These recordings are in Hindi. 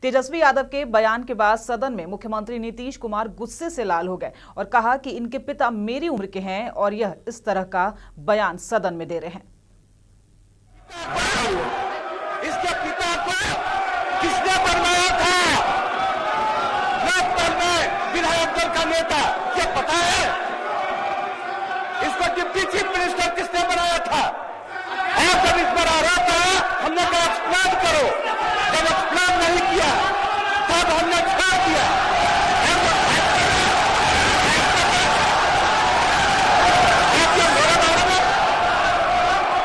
तेजस्वी यादव के बयान के बाद सदन में मुख्यमंत्री नीतीश कुमार गुस्से से लाल हो गए और कहा कि इनके पिता मेरी उम्र के हैं और यह इस तरह का बयान सदन में दे रहे हैं। इसके पिता को किसने बनवाया था? लोकदल में विधायक दल का नेता, ये पता है? इसको डिप्टी चीफ मिनिस्टर किसने बनाया था? और जब इस पर आरोप आया, हमने कहा एक्सप्लेन करो। जब एक्सप्लेन नहीं किया तब हमने छोड़ दिया।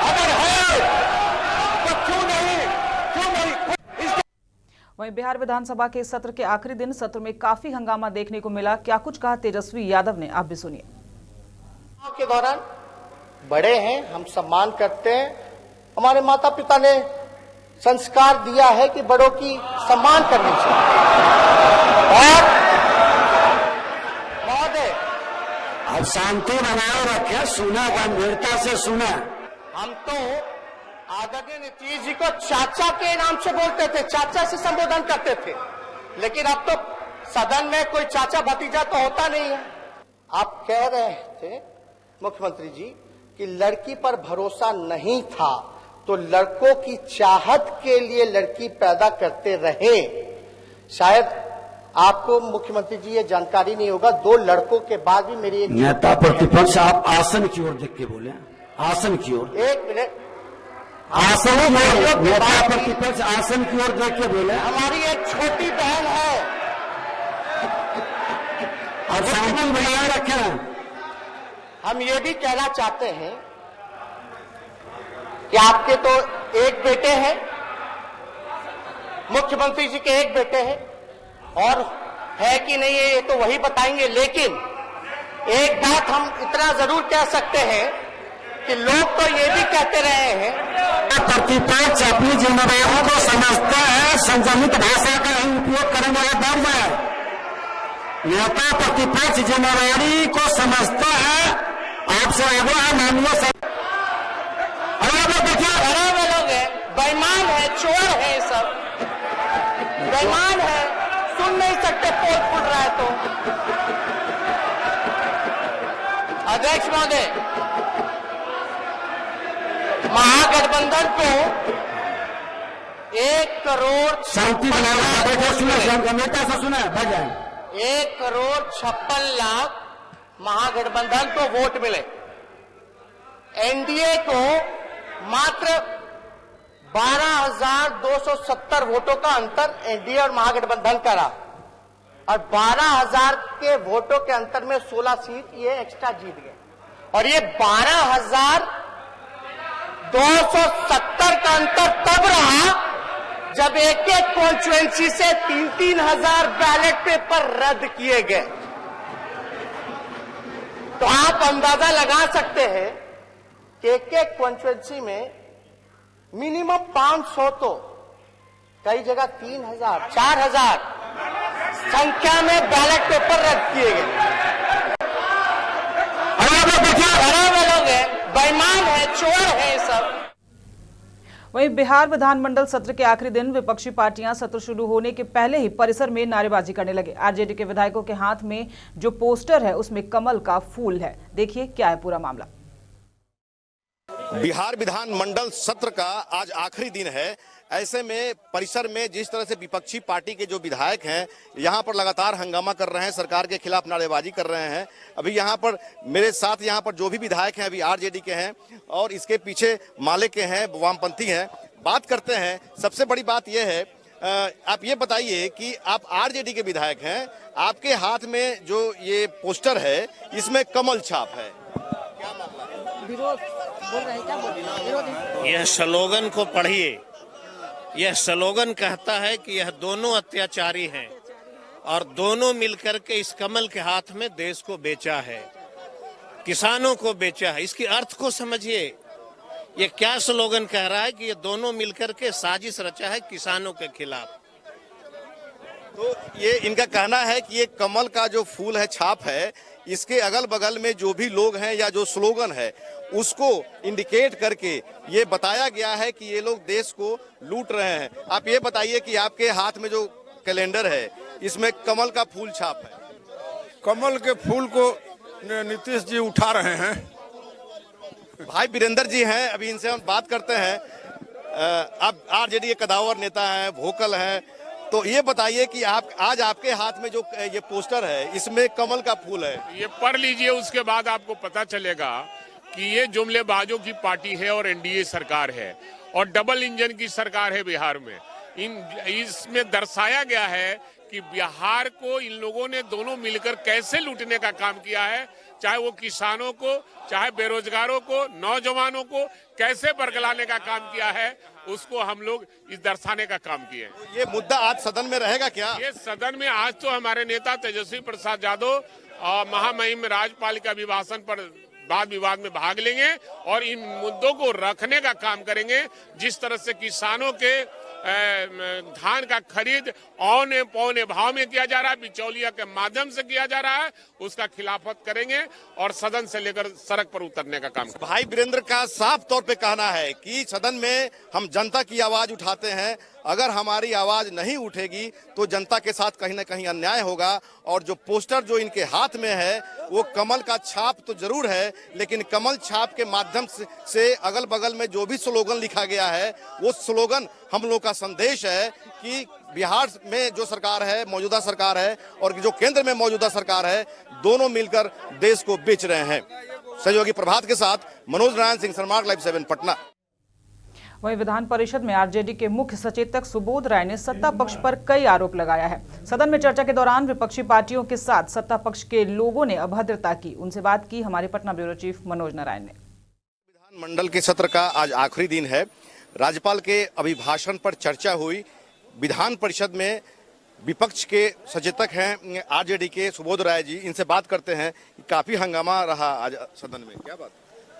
अगर है तो क्यों नहीं? वहीं बिहार विधानसभा के सत्र के आखिरी दिन सत्र में काफी हंगामा देखने को मिला। क्या कुछ कहा तेजस्वी यादव ने, आप भी सुनिए। के दौरान बड़े हैं, हम सम्मान करते हैं। हमारे माता पिता ने संस्कार दिया है कि बड़ों की सम्मान करनी चाहिए। और महोदय, अब शांति बनाए रखे, सुना, गंभीरता से सुना। हम तो आदरणीय नीतीश जी को चाचा के नाम से बोलते थे, चाचा से संबोधन करते थे, लेकिन अब तो सदन में कोई चाचा भतीजा तो होता नहीं है। आप कह रहे थे मुख्यमंत्री जी कि लड़की पर भरोसा नहीं था तो लड़कों की चाहत के लिए लड़की पैदा करते रहे। शायद आपको मुख्यमंत्री जी ये जानकारी नहीं होगा, 2 लड़कों के बाद भी मेरी एक नेता प्रतिपक्ष, आप आसन की ओर देख के बोले, आसन की ओर। एक मिनट, आसन की ओर, नेता प्रतिपक्ष आसन की ओर देख के बोले। हमारी एक छोटी बहन है। अब शांति बनाए रखें। हम ये भी कहना चाहते हैं कि आपके तो एक बेटे हैं, मुख्यमंत्री जी के एक बेटे हैं, और है कि नहीं ये तो वही बताएंगे। लेकिन एक बात हम इतना जरूर कह सकते हैं कि लोग तो ये भी कहते रहे हैं, प्रतिपक्ष अपनी जिम्मेदारी को समझता है, संयमित भाषा का ही उपयोग करने वाला बढ़ जाए। नेता प्रतिपक्ष जिम्मेदारी को समझता है। आपसे आग्रह माननीय खराब लोग है, बेईमान है, चोर है, सब बेईमान है, सुन नहीं सकते, पोल फूट रहा है। तो अध्यक्ष महोदय, महागठबंधन को 1 करोड़ शांति बनाना, नेता से सुना बढ़ जाए। 1 करोड़ 56 लाख महागठबंधन को वोट मिले। एनडीए को मात्र 12,270 वोटों का अंतर एनडीए और महागठबंधन का रहा, और 12,000 के वोटों के अंतर में 16 सीट ये एक्स्ट्रा जीत गए। और ये 12,270 का अंतर तब रहा जब एक एक कॉन्स्टिट्यूएंसी से 3-3 हजार बैलेट पेपर रद्द किए गए। तो आप अंदाजा लगा सकते हैं कि एक एक कॉन्स्टिट्यूएंसी में मिनिमम 500 तो कई जगह 3,000, 4,000 संख्या में बैलेट पेपर रद्द किए गए। लोग है, बेईमान है, चोर है, सब। वहीं बिहार विधानमंडल सत्र के आखिरी दिन विपक्षी पार्टियां सत्र शुरू होने के पहले ही परिसर में नारेबाजी करने लगे। आरजेडी के विधायकों के हाथ में जो पोस्टर है उसमें कमल का फूल है। देखिए क्या है पूरा मामला। बिहार विधानमंडल सत्र का आज आखिरी दिन है। ऐसे में परिसर में जिस तरह से विपक्षी पार्टी के जो विधायक हैं यहाँ पर लगातार हंगामा कर रहे हैं, सरकार के खिलाफ नारेबाजी कर रहे हैं। अभी यहाँ पर मेरे साथ यहाँ पर जो भी विधायक हैं अभी आरजेडी के हैं और इसके पीछे माले के हैं, वामपंथी हैं। बात करते हैं। सबसे बड़ी बात यह है, आप ये बताइए कि आप आरजेडी के विधायक हैं, आपके हाथ में जो ये पोस्टर है इसमें कमल छाप है, क्या मामला है? विरोध बोल रहे हैं, क्या बोल रहे हैं? यह स्लोगन को पढ़िए। यह स्लोगन कहता है कि यह दोनों अत्याचारी हैं और दोनों मिलकर के इस कमल के हाथ में देश को बेचा है, किसानों को बेचा है। इसकी अर्थ को समझिए। ये क्या स्लोगन कह रहा है कि ये दोनों मिलकर के साजिश रचा है किसानों के खिलाफ। तो ये इनका कहना है कि ये कमल का जो फूल है, छाप है, इसके अगल बगल में जो भी लोग हैं या जो स्लोगन है उसको इंडिकेट करके ये बताया गया है कि ये लोग देश को लूट रहे हैं। आप ये बताइए कि आपके हाथ में जो कैलेंडर है इसमें कमल का फूल छाप है। कमल के फूल को नीतीश जी उठा रहे हैं। भाई वीरेंद्र जी हैं, अभी इनसे हम बात करते हैं। अब आरजेडी के कदावर नेता हैं, वोकल हैं, तो ये बताइए कि आप आज आपके हाथ में जो ये पोस्टर है इसमें कमल का फूल है, ये पढ़ लीजिए, उसके बाद आपको पता चलेगा कि ये जुमलेबाजों की पार्टी है और एनडीए सरकार है और डबल इंजन की सरकार है बिहार में। इसमें दर्शाया गया है कि बिहार को इन लोगों ने दोनों मिलकर कैसे लूटने का काम किया है, चाहे वो किसानों को, चाहे बेरोजगारों को, नौजवानों को कैसे बरगलाने का काम किया है, उसको हम लोग इस दर्शाने का काम किए। ये मुद्दा आज सदन में रहेगा क्या? ये सदन में आज तो हमारे नेता तेजस्वी प्रसाद यादव महामहिम राज्यपाल के अभिभाषण पर वाद विवाद में भाग लेंगे और इन मुद्दों को रखने का काम करेंगे। जिस तरह से किसानों के धान का खरीद औने पौने भाव में किया जा रहा है, बिचौलिया के माध्यम से किया जा रहा है, उसका खिलाफत करेंगे और सदन से लेकर सड़क पर उतरने का काम। भाई वीरेंद्र का साफ तौर पे कहना है कि सदन में हम जनता की आवाज उठाते हैं, अगर हमारी आवाज नहीं उठेगी तो जनता के साथ कहीं ना कहीं अन्याय होगा। और जो पोस्टर जो इनके हाथ में है वो कमल का छाप तो जरूर है, लेकिन कमल छाप के माध्यम से अगल बगल में जो भी स्लोगन लिखा गया है वो स्लोगन हम लोग का संदेश है कि बिहार में जो सरकार है, मौजूदा सरकार है, और जो केंद्र में मौजूदा सरकार है, दोनों मिलकर देश को बेच रहे हैं। सहयोगी प्रभात के साथ मनोज नारायण सिंह, सनमार्ग लाइव 7 पटना। वहीं विधान परिषद में आरजेडी के मुख्य सचेतक सुबोध राय ने सत्ता पक्ष पर कई आरोप लगाया है। सदन में चर्चा के दौरान विपक्षी पार्टियों के साथ सत्ता पक्ष के लोगों ने अभद्रता की। उनसे बात की हमारे पटना ब्यूरो चीफ मनोज नारायण ने। विधानमंडल के सत्र का आज आखिरी दिन है। राज्यपाल के अभिभाषण पर चर्चा हुई। विधान परिषद में विपक्ष के सचेतक हैं आरजेडी के सुबोध राय जी, इनसे बात करते हैं। काफी हंगामा रहा आज सदन में, क्या बात?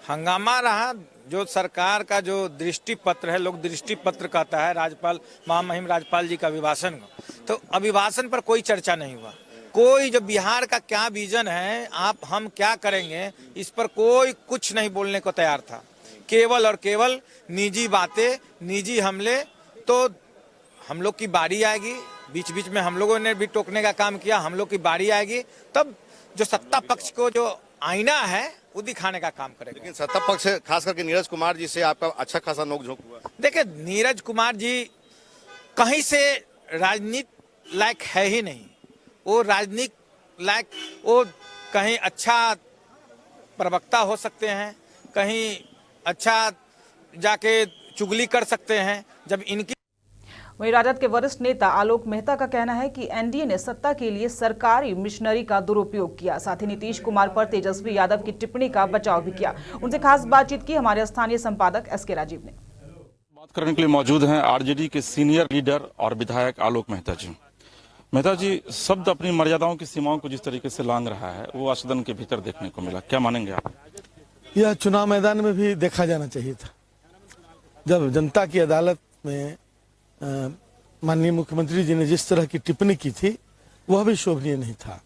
हंगामा रहा। जो सरकार का जो दृष्टि पत्र है, लोग दृष्टि पत्र कहता है राज्यपाल महामहिम राज्यपाल जी का अभिभाषण, तो अभिभाषण पर कोई चर्चा नहीं हुआ। कोई जो बिहार का क्या विजन है, हम क्या करेंगे, इस पर कोई कुछ नहीं बोलने को तैयार था। केवल और केवल निजी बातें, निजी हमले। तो हम लोग की बारी आएगी, बीच बीच में हम लोगों ने भी टोकने का काम किया, हम लोग की बारी आएगी तब जो सत्ता पक्ष को जो आईना है वो दिखाने का काम करेगा। लेकिन सत्ता पक्ष खास करके नीरज कुमार जी से आपका अच्छा खासा नोकझोंक हुआ। देखिए, नीरज कुमार जी कहीं से राजनीति लायक है ही नहीं। वो राजनीति लायक, वो कहीं अच्छा प्रवक्ता हो सकते हैं, कहीं अच्छा जाके चुगली कर सकते हैं। जब इनकी वहीं राजद के वरिष्ठ नेता आलोक मेहता का कहना है कि एनडीए ने सत्ता के लिए सरकारी मिशनरी का दुरुपयोग किया। साथ ही नीतीश कुमार पर तेजस्वी यादव की टिप्पणी का बचाव भी किया। उनसे खास बातचीत की हमारे स्थानीय संपादक एसके राजीव ने। बात करने के लिए मौजूद हैं आरजेडी के सीनियर लीडर और विधायक आलोक मेहता जी। मेहता जी, शब्द अपनी मर्यादाओं की सीमाओं को जिस तरीके से लांघ रहा है वो सदन के भीतर देखने को मिला, क्या मानेंगे आप? यह चुनाव मैदान में भी देखा जाना चाहिए था। जब जनता की अदालत में माननीय मुख्यमंत्री जी ने जिस तरह की टिप्पणी की थी वह भी शोभनीय नहीं था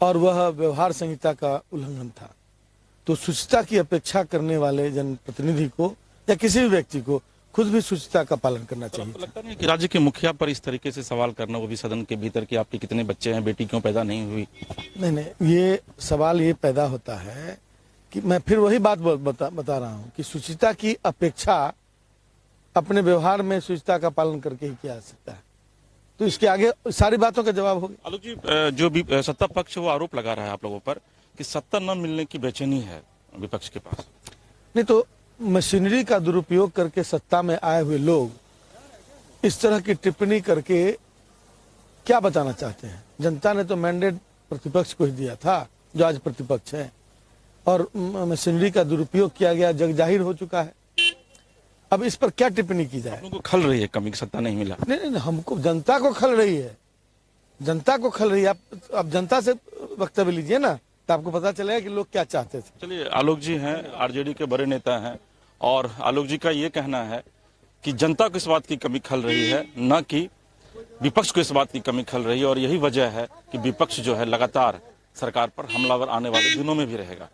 और वह व्यवहार संहिता का उल्लंघन था। तो शुचिता की अपेक्षा करने वाले जनप्रतिनिधि को या किसी भी व्यक्ति को खुद भी शुचिता का पालन करना चाहिए। लगता नहीं कि राज्य के मुखिया पर इस तरीके से सवाल करना, वो भी सदन के भीतर, कि आपके कितने बच्चे हैं, बेटी क्यों पैदा नहीं हुई? नहीं, ये सवाल ये पैदा होता है कि मैं फिर वही बात बता रहा हूँ कि शुचिता की अपेक्षा अपने व्यवहार में शुचिता का पालन करके ही किया जा सकता है। तो इसके आगे सारी बातों का जवाब होगा। आलोक जी, जो भी सत्ता पक्ष वो आरोप लगा रहा है आप लोगों पर कि सत्ता न मिलने की बेचैनी है विपक्ष के पास। नहीं तो मशीनरी का दुरुपयोग करके सत्ता में आए हुए लोग इस तरह की टिप्पणी करके क्या बताना चाहते हैं? जनता ने तो मैंडेट प्रतिपक्ष को ही दिया था जो आज प्रतिपक्ष है, और मशीनरी का दुरुपयोग किया गया जग जाहिर हो चुका है। अब इस पर क्या टिप्पणी की जाए? को खल रही है कमी की सत्ता नहीं मिला। नहीं, हमको जनता को खल रही है, जनता को खल रही है। आप जनता से वक्तव्य लीजिए ना, तो आपको पता चलेगा कि लोग क्या चाहते थे। चलिए, आलोक जी हैं, आरजेडी के बड़े नेता हैं, और आलोक जी का ये कहना है कि जनता को इस बात की कमी खल रही है, न कि विपक्ष को इस बात की कमी खल रही है, और यही वजह है कि विपक्ष जो है लगातार सरकार पर हमलावर आने वाले दिनों में भी रहेगा।